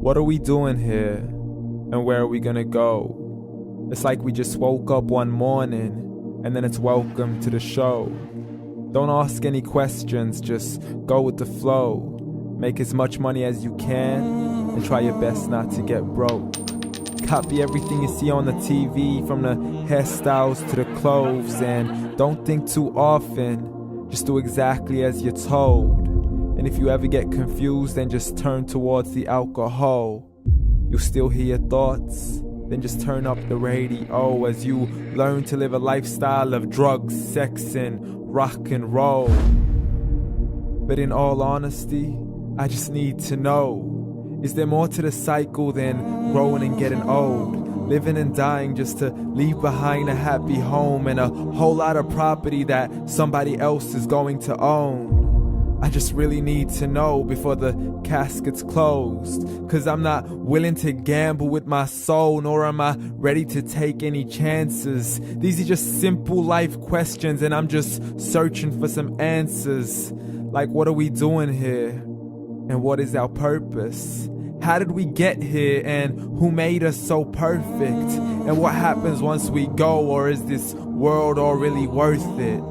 What are we doing here? And where are we gonna go? It's like we just woke up one morning and then it's welcome to the show. Don't ask any questions, just go with the flow. Make as much money as you can and try your best not to get broke. Copy everything you see on the TV, from the hairstyles to the clothes, and don't think too often, just do exactly as you're told. And if you ever get confused, then just turn towards the alcohol. You'll still hear your thoughts, then just turn up the radio as you learn to live a lifestyle of drugs, sex, and rock and roll. But in all honesty, I just need to know, is there more to the cycle than growing and getting old? Living and dying just to leave behind a happy home and a whole lot of property that somebody else is going to own. I just really need to know before the casket's closed, 'cause I'm not willing to gamble with my soul, nor am I ready to take any chances. These are just simple life questions and I'm just searching for some answers. Like, what are we doing here? And what is our purpose? How did we get here, and who made us so perfect? And what happens once we go, or is this world all really worth it?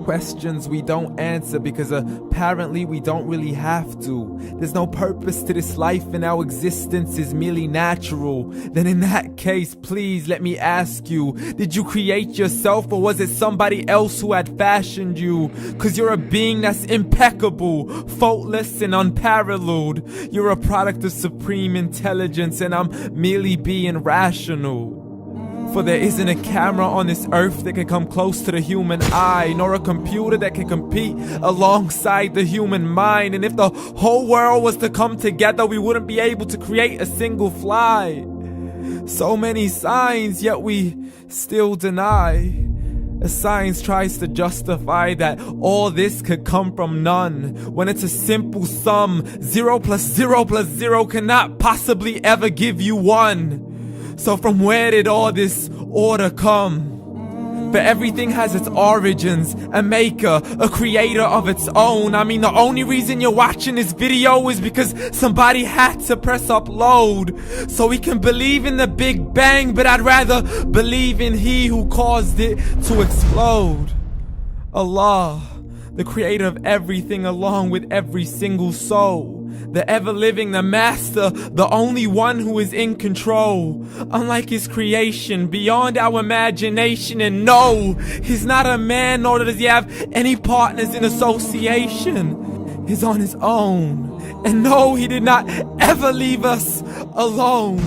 Questions we don't answer because apparently we don't really have to. There's no purpose to this life and our existence is merely natural. Then in that case, please let me ask you, did you create yourself, or was it somebody else who had fashioned you? 'Cause you're a being that's impeccable, faultless and unparalleled. You're a product of supreme intelligence and I'm merely being rational. For there isn't a camera on this earth that can come close to the human eye, nor a computer that can compete alongside the human mind. And if the whole world was to come together, we wouldn't be able to create a single fly. So many signs, yet we still deny. As science tries to justify that all this could come from none, when it's a simple sum. 0 plus 0 plus 0 cannot possibly ever give you 1. So from where did all this order come? For everything has its origins, a maker, a creator of its own. I mean, the only reason you're watching this video is because somebody had to press upload. So we can believe in the Big Bang, but I'd rather believe in He who caused it to explode. Allah, the creator of everything along with every single soul. The ever-living, the master, the only one who is in control. Unlike his creation, beyond our imagination. And no, he's not a man, nor does he have any partners in association. He's on his own. And no, he did not ever leave us alone.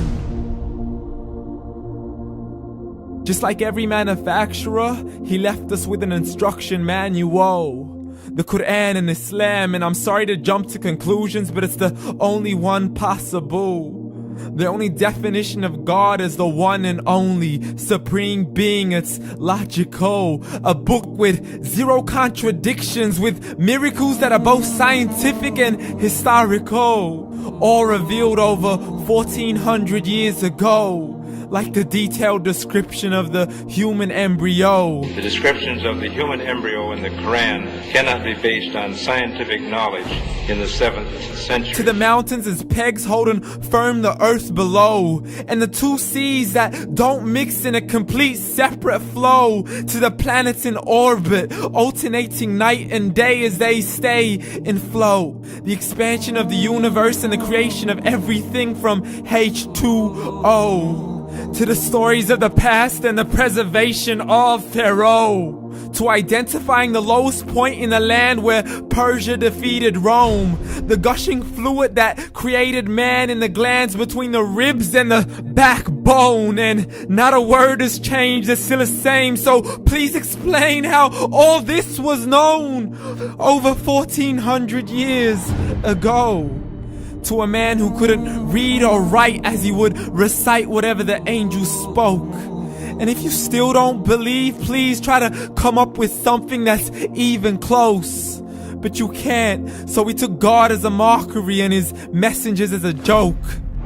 Just like every manufacturer, he left us with an instruction manual. The Quran and Islam, and I'm sorry to jump to conclusions, but it's the only one possible. The only definition of God is the one and only supreme being. It's logical, a book with 0 contradictions, with miracles that are both scientific and historical, all revealed over 1400 years ago. Like the detailed description of the human embryo. The descriptions of the human embryo in the Quran cannot be based on scientific knowledge in the 7th century. To the mountains as pegs holding firm the earth below, and the 2 seas that don't mix in a complete separate flow. To the planets in orbit, alternating night and day as they stay in flow. The expansion of the universe and the creation of everything from H2O. To the stories of the past and the preservation of Pharaoh. To identifying the lowest point in the land where Persia defeated Rome. The gushing fluid that created man in the glands between the ribs and the backbone. And not a word has changed, it's still the same. So please explain how all this was known over 1400 years ago. To a man who couldn't read or write, as he would recite whatever the angels spoke. And if you still don't believe, please try to come up with something that's even close. But you can't, so we took God as a mockery and his messengers as a joke.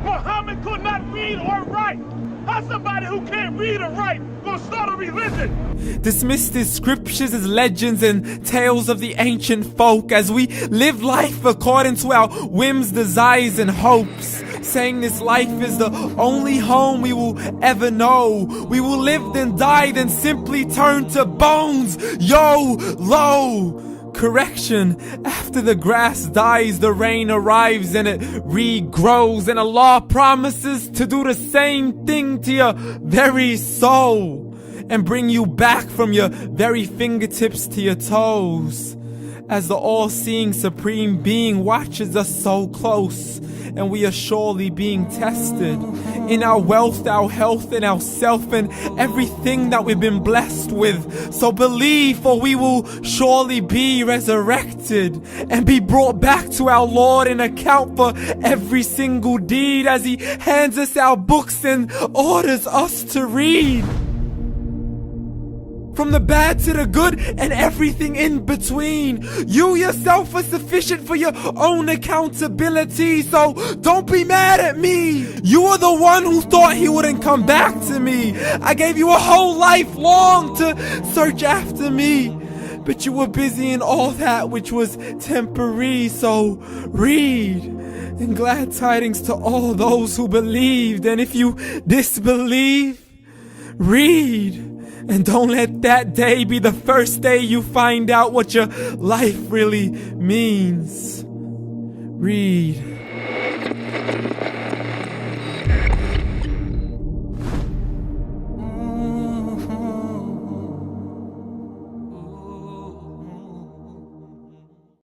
Muhammad could not read or write. How somebody who can't read or write gonna start a religion? Dismissed his scriptures as legends and tales of the ancient folk, as we live life according to our whims, desires, and hopes. saying this life is the only home we will ever know. We will live then die, then simply turn to bones. YOLO! Correction, after the grass dies, the rain arrives and it regrows, and Allah promises to do the same thing to your very soul and bring you back from your very fingertips to your toes, as the all-seeing supreme being watches us so close, and we are surely being tested in our wealth, our health, and our self, and everything that we've been blessed with. So believe, for we will surely be resurrected and be brought back to our Lord and account for every single deed, as He hands us our books and orders us to read. From the bad to the good and everything in between. You yourself are sufficient for your own accountability, so don't be mad at me. You are the one who thought He wouldn't come back to me. I gave you a whole life long to search after me, but you were busy in all that which was temporary. So read, and glad tidings to all those who believed. And if you disbelieve, read. And don't let that day be the first day you find out what your life really means. Read.